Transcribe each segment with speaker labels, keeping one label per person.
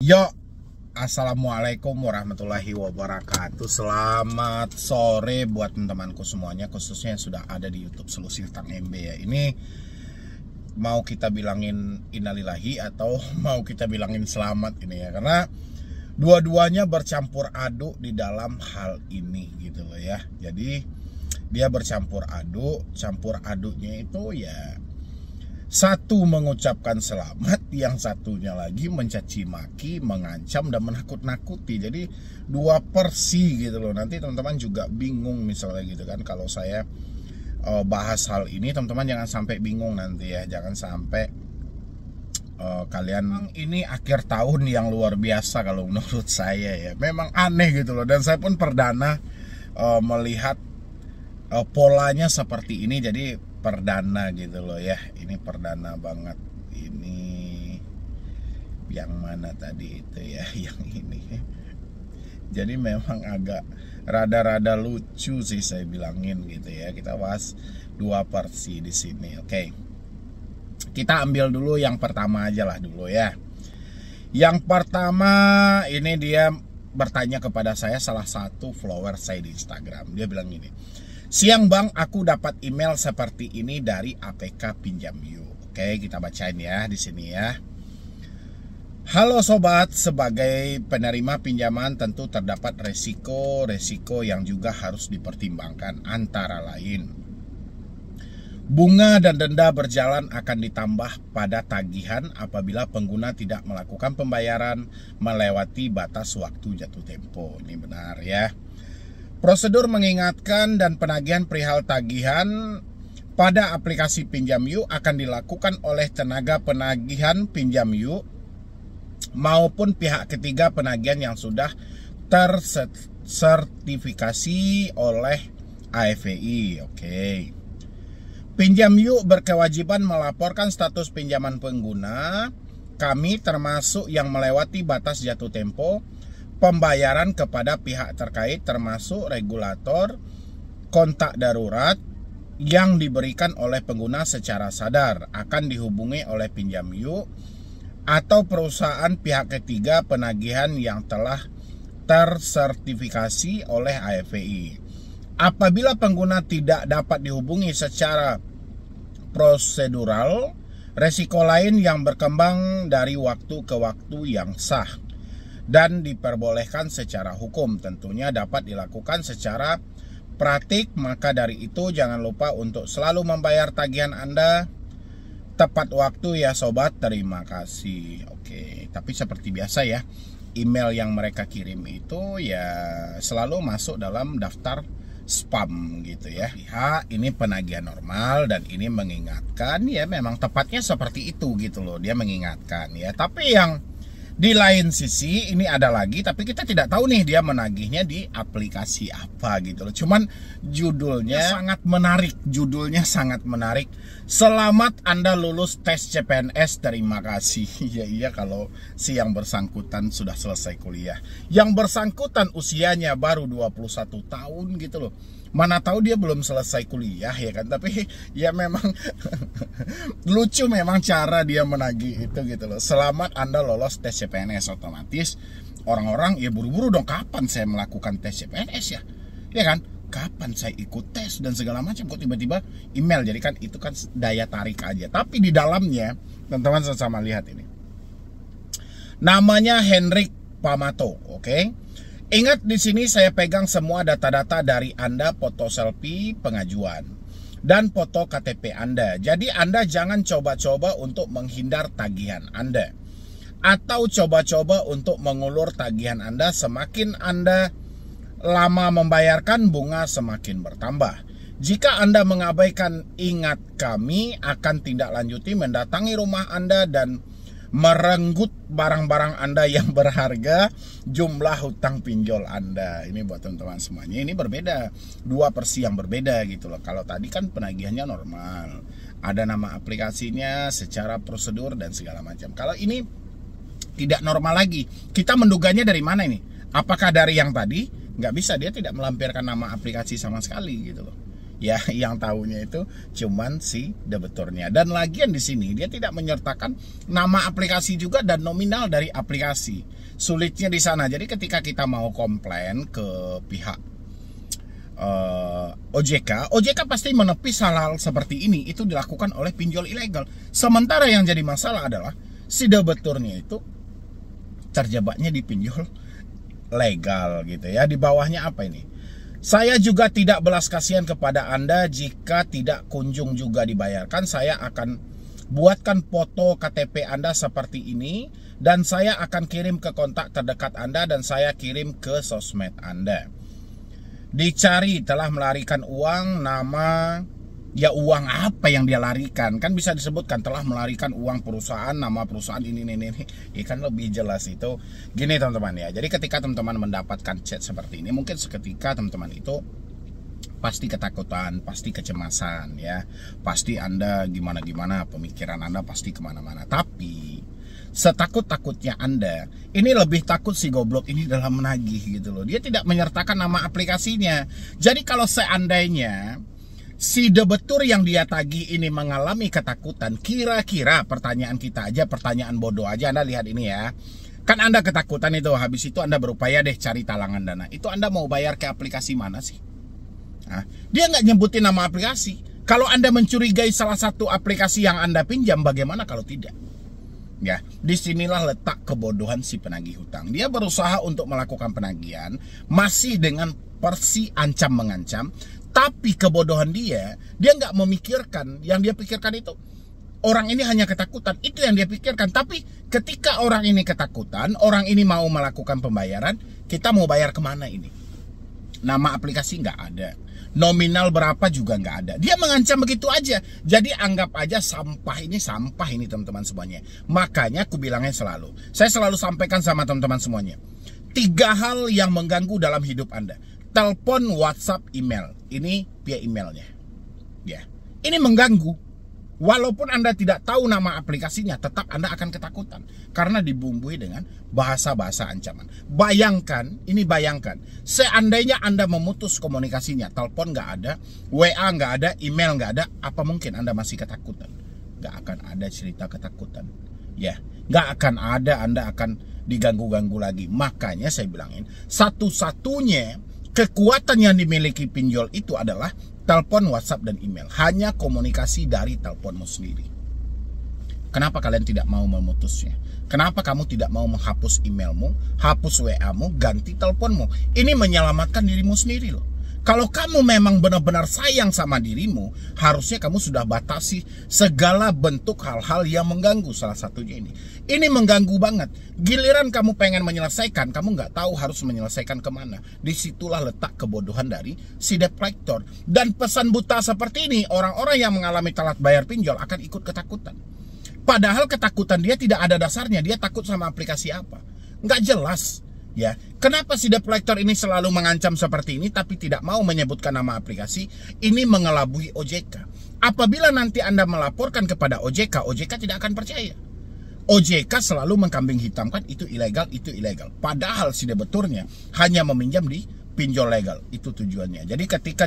Speaker 1: Yo, assalamualaikum warahmatullahi wabarakatuh. Selamat sore buat teman-temanku semuanya, khususnya yang sudah ada di YouTube Selusih Tang MB ya. Ini mau kita bilangin innalillahi atau mau kita bilangin selamat ini ya, karena dua-duanya bercampur aduk di dalam hal ini gitu loh ya. Jadi dia bercampur aduk, campur aduknya itu ya, satu mengucapkan selamat, yang satunya lagi mencaci maki, mengancam dan menakut-nakuti. Jadi dua versi gitu loh. Nanti teman-teman juga bingung misalnya gitu kan kalau saya bahas hal ini, teman-teman jangan sampai bingung nanti ya. Jangan sampai kalian, ini akhir tahun yang luar biasa kalau menurut saya ya. Memang aneh gitu loh, dan saya pun perdana melihat polanya seperti ini. Jadi perdana gitu loh ya, ini perdana banget. Ini yang mana tadi itu ya, yang ini. Jadi memang agak rada-rada lucu sih saya bilangin gitu ya. Kita bahas dua versi di sini. Oke, kita ambil dulu yang pertama aja lah dulu ya. Yang pertama ini dia bertanya kepada saya, salah satu follower saya di Instagram. Dia bilang gini, "Siang bang, aku dapat email seperti ini dari APK Pinjam Yuk." Oke, kita bacain ya di sini ya. "Halo sobat, sebagai penerima pinjaman tentu terdapat resiko yang juga harus dipertimbangkan, antara lain bunga dan denda berjalan akan ditambah pada tagihan apabila pengguna tidak melakukan pembayaran melewati batas waktu jatuh tempo." Ini benar ya. "Prosedur mengingatkan dan penagihan perihal tagihan pada aplikasi Pinjam Yuk akan dilakukan oleh tenaga penagihan Pinjam Yuk maupun pihak ketiga penagihan yang sudah tersertifikasi oleh AFWI. Oke. Pinjam Yuk berkewajiban melaporkan status pinjaman pengguna kami termasuk yang melewati batas jatuh tempo pembayaran kepada pihak terkait termasuk regulator kontak darurat yang diberikan oleh pengguna secara sadar akan dihubungi oleh Pinjam Yuk atau perusahaan pihak ketiga penagihan yang telah tersertifikasi oleh AFWI. Apabila pengguna tidak dapat dihubungi secara prosedural, resiko lain yang berkembang dari waktu ke waktu yang sah dan diperbolehkan secara hukum tentunya dapat dilakukan secara praktik. Maka dari itu jangan lupa untuk selalu membayar tagihan Anda tepat waktu ya sobat, terima kasih." Oke, tapi seperti biasa ya, email yang mereka kirim itu ya selalu masuk dalam daftar spam gitu ya. Lihat, ini penagihan normal dan ini mengingatkan ya, memang tepatnya seperti itu gitu loh, dia mengingatkan ya. Tapi yang di lain sisi ini ada lagi, tapi kita tidak tahu nih dia menagihnya di aplikasi apa gitu loh. Cuman judulnya sangat menarik, "Selamat Anda lulus tes CPNS, terima kasih." Ya iya, kalau si yang bersangkutan sudah selesai kuliah, yang bersangkutan usianya baru 21 tahun gitu loh. Mana tahu dia belum selesai kuliah ya kan. Tapi ya memang lucu memang cara dia menagih itu gitu loh. "Selamat Anda lolos tes CPNS." Otomatis orang-orang ya buru-buru dong, kapan saya melakukan tes CPNS ya? Ya kan? Kapan saya ikut tes dan segala macam, kok tiba-tiba email. Jadi kan itu kan daya tarik aja. Tapi di dalamnya teman-teman sama lihat ini. Namanya Henrik Pamato, oke? "Ingat, di sini saya pegang semua data-data dari Anda, foto selfie pengajuan dan foto KTP Anda. Jadi Anda jangan coba-coba untuk menghindar tagihan Anda atau coba-coba untuk mengulur tagihan Anda. Semakin Anda lama membayarkan, bunga semakin bertambah. Jika Anda mengabaikan, ingat kami akan tindak lanjuti mendatangi rumah Anda dan merenggut barang-barang Anda yang berharga, jumlah hutang pinjol Anda." Ini buat teman-teman semuanya, ini berbeda, dua versi yang berbeda gitu loh. Kalau tadi kan penagihannya normal, ada nama aplikasinya, secara prosedur dan segala macam. Kalau ini tidak normal lagi. Kita menduganya dari mana ini? Apakah dari yang tadi? Nggak bisa, dia tidak melampirkan nama aplikasi sama sekali gitu loh. Ya, yang tahunya itu cuman si debiturnya. Dan lagian di sini dia tidak menyertakan nama aplikasi juga dan nominal dari aplikasi. Sulitnya di sana. Jadi ketika kita mau komplain ke pihak OJK pasti menepis hal-hal seperti ini. Itu dilakukan oleh pinjol ilegal. Sementara yang jadi masalah adalah si debiturnya itu terjebaknya di pinjol legal gitu ya. Di bawahnya apa ini? Saya juga tidak belas kasihan kepada Anda jika tidak kunjung juga dibayarkan. Saya akan buatkan foto KTP Anda seperti ini dan saya akan kirim ke kontak terdekat Anda dan saya kirim ke sosmed Anda. Dicari telah melarikan uang, nama, ya uang apa yang dia larikan? Kan bisa disebutkan telah melarikan uang perusahaan, nama perusahaan ini. Kan lebih jelas itu. Gini teman-teman ya, jadi ketika teman-teman mendapatkan chat seperti ini, mungkin seketika teman-teman itu pasti ketakutan, pasti kecemasan ya. Pasti Anda gimana-gimana, pemikiran Anda pasti kemana-mana. Tapi setakut-takutnya Anda, ini lebih takut si goblok ini dalam menagih gitu loh. Dia tidak menyertakan nama aplikasinya. Jadi kalau seandainya si debitur yang dia tagih ini mengalami ketakutan, kira-kira pertanyaan kita aja, pertanyaan bodoh aja, Anda lihat ini ya. Kan Anda ketakutan itu, habis itu Anda berupaya deh cari talangan dana. Itu Anda mau bayar ke aplikasi mana sih? Nah, dia nggak nyebutin nama aplikasi. Kalau Anda mencurigai salah satu aplikasi yang Anda pinjam, bagaimana kalau tidak? Ya, disinilah letak kebodohan si penagih hutang. Dia berusaha untuk melakukan penagihan, masih dengan versi ancam-mengancam. Tapi kebodohan dia nggak memikirkan. Yang dia pikirkan itu, orang ini hanya ketakutan. Itu yang dia pikirkan. Tapi ketika orang ini ketakutan, orang ini mau melakukan pembayaran, kita mau bayar kemana ini? Nama aplikasi nggak ada. Nominal berapa juga nggak ada. Dia mengancam begitu aja. Jadi anggap aja sampah ini teman-teman semuanya. Makanya aku bilangnya selalu, saya selalu sampaikan sama teman-teman semuanya, 3 hal yang mengganggu dalam hidup Anda: telepon, WhatsApp, email. Ini via emailnya. Ya, ini mengganggu. Walaupun Anda tidak tahu nama aplikasinya, tetap Anda akan ketakutan karena dibumbui dengan bahasa-bahasa ancaman. Bayangkan, seandainya Anda memutus komunikasinya, telepon nggak ada, WA nggak ada, email nggak ada, apa mungkin Anda masih ketakutan? Nggak akan ada cerita ketakutan. Ya, nggak akan ada, Anda akan diganggu-ganggu lagi. Makanya saya bilangin, satu-satunya kekuatan yang dimiliki pinjol itu adalah telepon, WhatsApp, dan email. Hanya komunikasi dari teleponmu sendiri. Kenapa kalian tidak mau memutusnya? Kenapa kamu tidak mau menghapus emailmu, hapus WA-mu, ganti teleponmu? Ini menyelamatkan dirimu sendiri loh. Kalau kamu memang benar-benar sayang sama dirimu, harusnya kamu sudah batasi segala bentuk hal-hal yang mengganggu. Salah satunya ini. Ini mengganggu banget. Giliran kamu pengen menyelesaikan, kamu nggak tahu harus menyelesaikan kemana. Disitulah letak kebodohan dari si debt collector. Dan pesan buta seperti ini, orang-orang yang mengalami telat bayar pinjol akan ikut ketakutan. Padahal ketakutan dia tidak ada dasarnya. Dia takut sama aplikasi apa? Nggak jelas. Ya, kenapa si debt collector ini selalu mengancam seperti ini tapi tidak mau menyebutkan nama aplikasi? Ini mengelabui OJK. Apabila nanti Anda melaporkan kepada OJK, OJK tidak akan percaya. OJK selalu mengkambing hitamkan itu ilegal, itu ilegal. Padahal si debiturnya hanya meminjam di pinjol legal. Itu tujuannya. Jadi ketika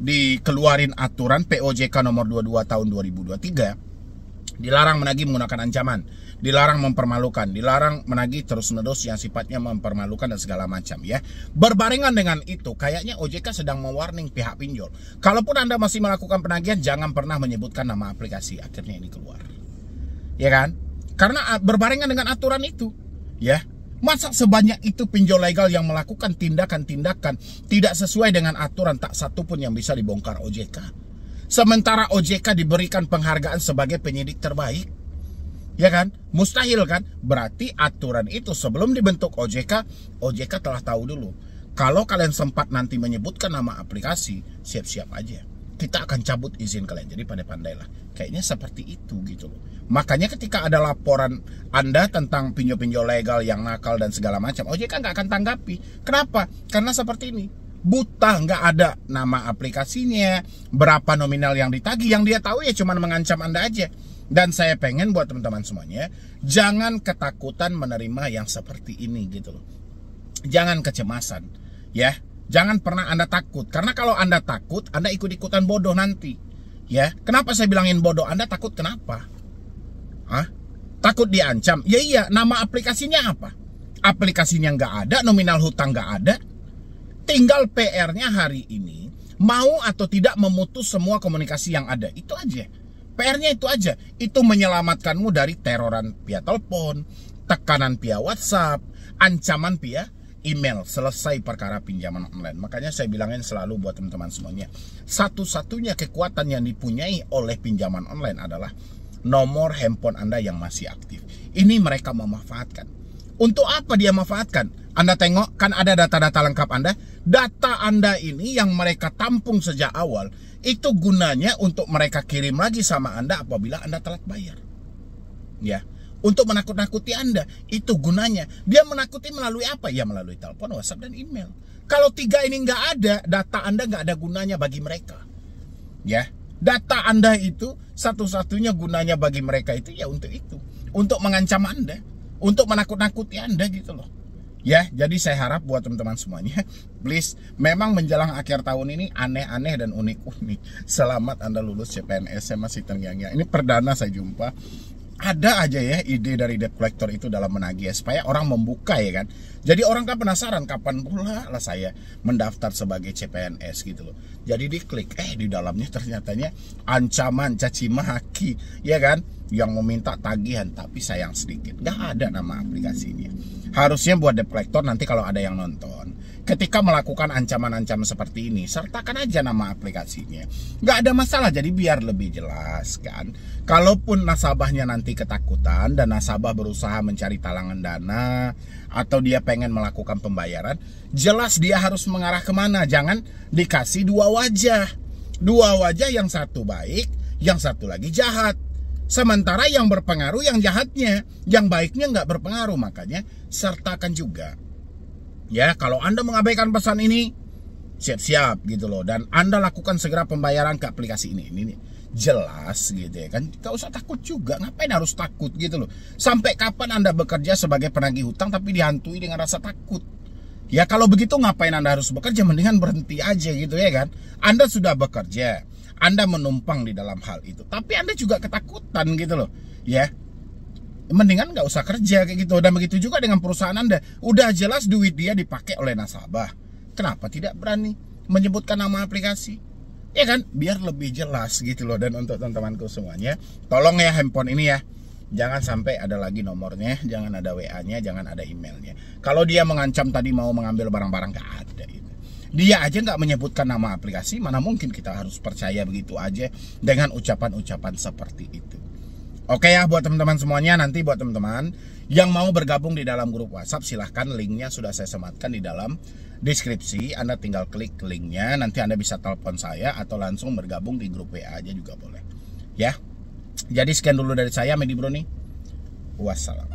Speaker 1: dikeluarin aturan POJK nomor 22 tahun 2023, dilarang menagih menggunakan ancaman, dilarang mempermalukan, dilarang menagih terus-menerus yang sifatnya mempermalukan dan segala macam ya. Berbarengan dengan itu, kayaknya OJK sedang mewarning pihak pinjol. Kalaupun Anda masih melakukan penagihan, jangan pernah menyebutkan nama aplikasi. Akhirnya ini keluar. Ya kan? Karena berbarengan dengan aturan itu, ya. Masa sebanyak itu pinjol legal yang melakukan tindakan-tindakan tidak sesuai dengan aturan, tak satu pun yang bisa dibongkar OJK. Sementara OJK diberikan penghargaan sebagai penyidik terbaik. Ya kan? Mustahil kan? Berarti aturan itu sebelum dibentuk OJK, OJK telah tahu dulu. Kalau kalian sempat nanti menyebutkan nama aplikasi, siap-siap aja. Kita akan cabut izin kalian. Jadi pandai-pandailah. Kayaknya seperti itu gitu loh. Makanya ketika ada laporan Anda tentang pinjol-pinjol legal yang nakal dan segala macam, OJK nggak akan tanggapi. Kenapa? Karena seperti ini. Buta, nggak ada nama aplikasinya, berapa nominal yang ditagih. Yang dia tahu ya cuma mengancam Anda aja. Dan saya pengen buat teman-teman semuanya, jangan ketakutan menerima yang seperti ini gitu loh. Jangan kecemasan, ya. Jangan pernah Anda takut. Karena kalau Anda takut, Anda ikut-ikutan bodoh nanti. Ya, kenapa saya bilangin bodoh? Anda takut kenapa? Hah? Takut diancam? Ya iya, nama aplikasinya apa? Aplikasinya nggak ada, nominal hutang nggak ada. Tinggal PR-nya hari ini, mau atau tidak memutus semua komunikasi yang ada. Itu aja. PR-nya itu aja. Itu menyelamatkanmu dari teroran via telepon, tekanan via WhatsApp, ancaman via email. Selesai perkara pinjaman online. Makanya saya bilangin selalu buat teman-teman semuanya, satu-satunya kekuatan yang dipunyai oleh pinjaman online adalah nomor handphone Anda yang masih aktif. Ini mereka memanfaatkan. Untuk apa dia memanfaatkan? Anda tengok, kan ada data-data lengkap Anda. Data Anda ini yang mereka tampung sejak awal, itu gunanya untuk mereka kirim lagi sama Anda apabila Anda telat bayar. Ya, untuk menakut-nakuti Anda, itu gunanya. Dia menakuti melalui apa? Ya melalui telepon, WhatsApp, dan email. Kalau tiga ini nggak ada, data Anda nggak ada gunanya bagi mereka. Ya, data Anda itu satu-satunya gunanya bagi mereka itu ya untuk itu. Untuk mengancam Anda, untuk menakut-nakuti Anda gitu loh. Ya, jadi saya harap buat teman-teman semuanya, please, memang menjelang akhir tahun ini aneh-aneh dan unik-unik. Selamat Anda lulus CPNS, saya masih terngiang-ngiang. Ini perdana saya jumpa. Ada aja ya ide dari debt collector itu dalam menagih ya, supaya orang membuka ya kan. Jadi orang kan penasaran kapan pula lah saya mendaftar sebagai CPNS gitu loh. Jadi diklik, di dalamnya ternyatanya ancaman, caci maki, ya kan, yang meminta tagihan, tapi sayang sedikit nggak ada nama aplikasinya. Harusnya buat debt collector nanti kalau ada yang nonton, ketika melakukan ancaman-ancaman seperti ini, sertakan aja nama aplikasinya. Nggak ada masalah, jadi biar lebih jelas kan. Kalaupun nasabahnya nanti ketakutan dan nasabah berusaha mencari talangan dana atau dia pengen melakukan pembayaran, jelas dia harus mengarah kemana. Jangan dikasih dua wajah. Dua wajah, yang satu baik, yang satu lagi jahat. Sementara yang berpengaruh yang jahatnya, yang baiknya nggak berpengaruh. Makanya sertakan juga. Ya, kalau Anda mengabaikan pesan ini, siap-siap gitu loh. Dan Anda lakukan segera pembayaran ke aplikasi ini. Ini jelas gitu ya kan. Gak usah takut juga. Ngapain harus takut gitu loh. Sampai kapan Anda bekerja sebagai penagih hutang tapi dihantui dengan rasa takut? Ya kalau begitu ngapain Anda harus bekerja? Mendingan berhenti aja gitu ya kan. Anda sudah bekerja, Anda menumpang di dalam hal itu, tapi Anda juga ketakutan gitu loh. Ya, mendingan nggak usah kerja kayak gitu. Dan begitu juga dengan perusahaan Anda. Udah jelas duit dia dipakai oleh nasabah, kenapa tidak berani menyebutkan nama aplikasi? Ya kan, biar lebih jelas gitu loh. Dan untuk teman-temanku semuanya, tolong ya handphone ini ya, jangan sampai ada lagi nomornya, jangan ada WA-nya, jangan ada emailnya. Kalau dia mengancam tadi mau mengambil barang-barang, nggak ada itu. Dia aja nggak menyebutkan nama aplikasi, mana mungkin kita harus percaya begitu aja dengan ucapan-ucapan seperti itu. Oke ya buat teman-teman semuanya, nanti buat teman-teman yang mau bergabung di dalam grup WhatsApp, silahkan, linknya sudah saya sematkan di dalam deskripsi. Anda tinggal klik linknya, nanti Anda bisa telepon saya atau langsung bergabung di grup WA aja juga boleh. Ya, jadi sekian dulu dari saya, Medi Bro nih. Wassalam.